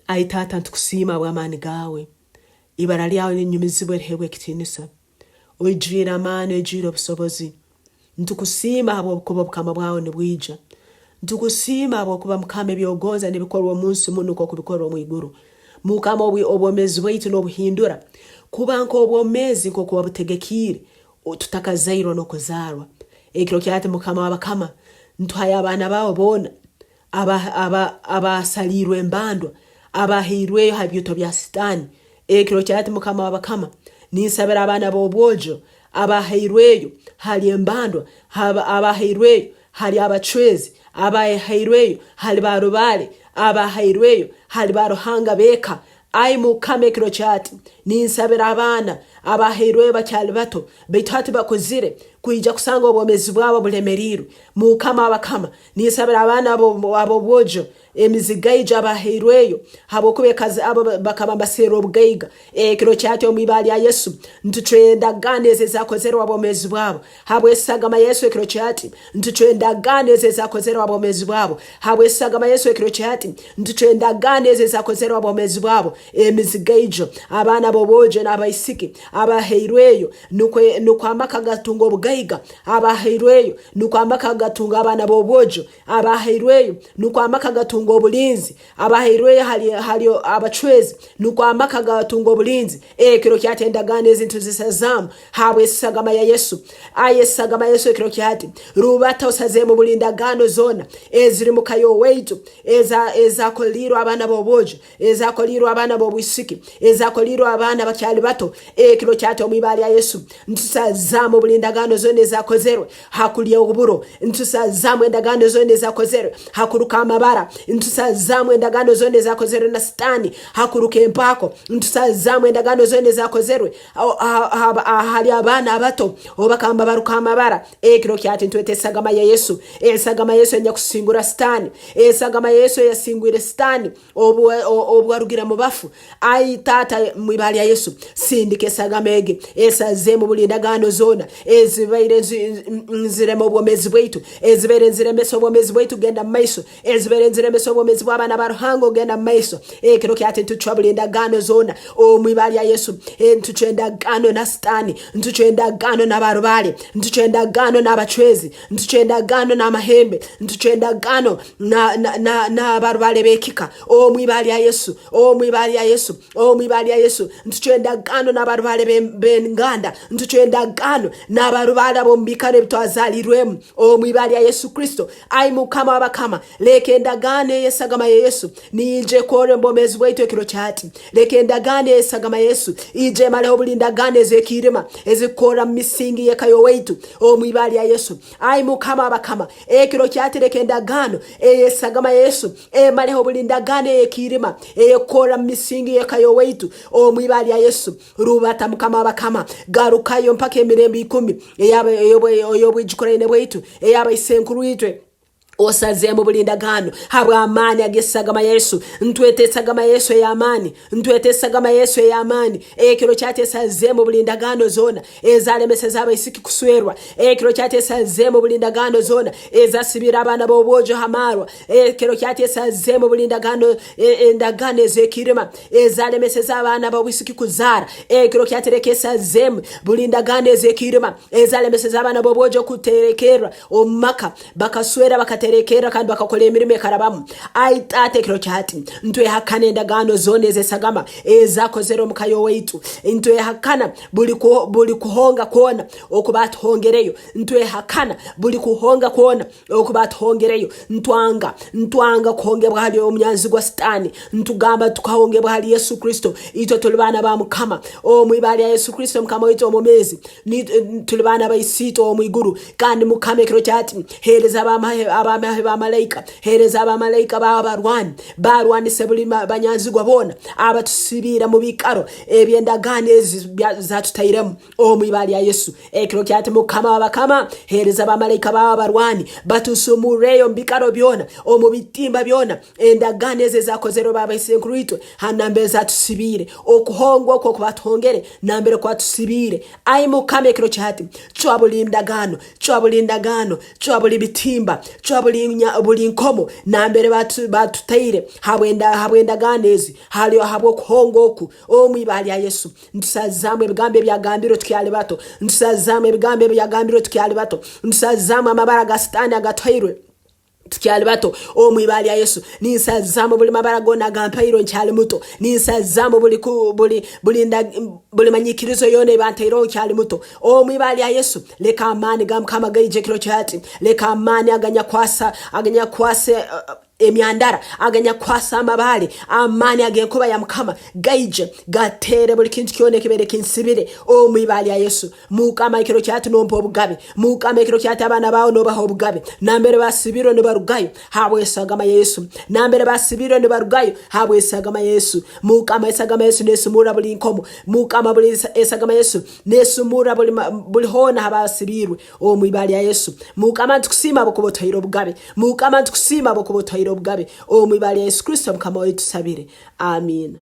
Aitata ntukusima bw'amaani gawe. Ibara lyawe linyumizibwe riheebwe ekitiinisa. Ojwire amaani, ojwire obusobozi. Ntukusima habw'okuba obukama bwawe nibwija. Ntukusima habw'okuba Mukama ebyogonza nibikorwa omunsi munu nk'oku kubikorwa mu iguru. Mukama obwomezi bwaitu n'obuhindura. Kuba nk'obwomezi nk'oku wabutegekiire tutakazairwa n'okuzaarwa. Ekiro kyati Mukama w'abakama ntuhaye abaana bawe boona abasalirwe embandwa, abahirweyo ha byuto bya Sitaani. Ekiro kyati Mukama w'abakama ninsabira abaana b'obwojo abahirweyo hali embandwa, abahirweyo hali abachwezi, abahirweyo hali barubale, abahirweyo hali baruhanga beka. Ai Mukama ekiro kyati ninsabira abaana abahirweyo bakyali bato betatu bakuzire kuija kusanga obwomezi bwabo bulemeriru. Mukama w'abakama ninsabira abaana abo bwojo emizigaija abahirweyo habw'okubekazi abo bakaba basera obugaiga. Ekiro kyati omwibali ya Yesu ntucwendagana eze zakozerwa obwomezi bwabo habw'esagama Yesu. Ekiro kyati ntucwendagana eze zakozerwa obwomezi bwabo habw'esagama Yesu. Ekiro kyati ntucwendagana eze zakozerwa obwomezi bwabo emizigaijo abaana bobojo n'abaisiki abahirweyo nukwambaka gatunga obugaiga, abahirweyo nukwambaka gatunga abaana bobojo, abahirweyo nukwambaka gatunga obulinzi, abahirweyo hali abachwezi nukwambaka gatunga obulinzi. Ekiro kyati endagana ezintu zisazamu habw'esagama ya Yesu. Ayesagama Yesu ekiro kyati rubata osazemu bulindagano zona eziri mukayo weitu ezakolirwa abaana bobojo, ezakolirwa abaana bobwisiki, ezakolirwa abaana bakyali bato. Ekiro kyati omwibali ya Yesu ntusazamu bulindagano zona ezakozerwe hakulya oburo, ntusazamu endagano zona ezakozerwe hakuruka amabara, ntusazamu endagano zona ezakozerwe na Sitaani hakuruka empako, ntusazamu endagano zona ezakozerwe hali abaana abato obakamba baruka amabara. Ekiro kyati ntwete esagama ya Yesu. Esagama Yesu enya kusingura Sitaani. Esagama Yesu yasingwire Sitaani obwarugira mu bafu. Ai tata mwibali ya Yesu sindike esagama ege esazemu bulindagano zona ezibaire nzire mu bwomezi bwaitu, ezibaire nzire meso bwomezi bwaitu genda maiso, ezibaire nzire meso bwomezi bw'abaana baruhango genda maiso. Ekiro kyati ntuchwa bulindagano zona omwibali ya Yesu. Ntuchendagano na Sitaani, ntuchendagano na barubale, ntuchendagano na abachwezi, ntuchendagano na mahembe, ntuchendagano na barubale bekika omwibali ya Yesu, omwibali ya Yesu, omwibali ya Yesu. Ntuchendagano na barubale benganda, ntuchendagano na barubale bombikane bitwazalirwemu omwibali ya Yesu Kristo. Ai Mukama w'abakama lekendagane yesagama ya Yesu nije kore mbomezi bwaitu ekiro kyati. Lekendagane yesagama Yesu ije maleho bulindagane zekirima ezikora misingi yekayo weitu omwibali ya Yesu. Ai Mukama w'abakama ekiro kyati lekendagano yesagama Yesu maleho bulindagane yekirima ekora misingi yekayo weitu omwibali ya Yesu. Rubata Mukama w'abakama garukayo mpaka emirembe 10 eyobwe bwaitu eyaba isenkuru itwe osazemu bulindagano habwa amani agesagama Yesu. Ntwete sagama Yesu ya amani, ntwete sagama Yesu ya amani. Ekiro kyate sazemu bulindagano zona ezalemese zaba isiki kuswerwa. Ekiro kyate sazemu bulindagano zona ezasibira abana bobojo hamarwa. Ekiro kyate sazemu bulindagano endagane zekirima ezalemese zabana babisiki kuzara. Ekiro kyate rekesa zemu bulindagane zekirima ezalemese zabana bobojo kuterekerwa omaka bakaswera bakaterekera kandi bakakola emirimo ekarabamu. Aitate ekiro kyati ntwe hakana endagano zone ezesagama ezakozero mukayo weitu. Ntwe hakana buli kuhonga kona okubatuhongereyo. Ntwe hakana buli kuhonga kona okubatuhongereyo. Ntwanga kuhongebwa hali omnyanzi gwa Sitaani. Ntugamba tukahongebwa hali Yesu Kristo. Ito tulibana ba Mukama omwibali ya Yesu Kristo Mukama wetu omumezi. Tulibana ba isito omwiguru kandi Mukama ekiro kyati hereza abamalayika, hereza abamalayika barwani sebuli banyanzi gwa bona abatusibira mu bikaro ebyendagane zatutayiremu omwibali ya Yesu. Ekiro kyati Mukama w'abakama hereza abamalayika barwani batusumureyo mbikaro byona omubitimba byona endagane zakozero baba isenkuruitwe hanambe zatusibire okuhongwa ko kubatuhongere nambere kwa tusibire. Ai Mukama ekiro kyati chwabulindagano chwabuli bitimba chwabuli buli nkomo nambere batutaire habwenda ganezi hali habo kuhongoku omwibali ya Yesu ntusazamwe bigambe byagambiro tukyali bato ntusazamwe bigambe byagambiro tukyali bato ntusazamwe amabara gasitani agatairwe tukyali bato omwibali ya Yesu ninsazamo buli mabara gona gampairo nkyali muto ninsazamo buli manyikirizo yone bantairo nkyali muto omwibali ya Yesu leka amani gamkama gaije kiro cyati leka amani aganya kwase emyandara aganya kwasa amabale amani agenkuba ya mukama gaije gatere buli kintu kyone kibere kinsibire omwibali ya Yesu mukama ikiro cyati nompo obugabe mukama ikiro cyati abana bawo no baho obugabe nambere basibiro ne barugayo habwe sagama Yesu nambere basibiro ne barugayo habwe sagama Yesu mukama esagama Yesu nesumura buli nkomo mukama buli esagama Yesu nesumura buli hona habasibirwe omwibali ya Yesu mukama tukusima bokubotairo obugabe mukama tukusima bokubotairo obugabe omwibali ya Yesu Kristo mukama wetu sabire amen.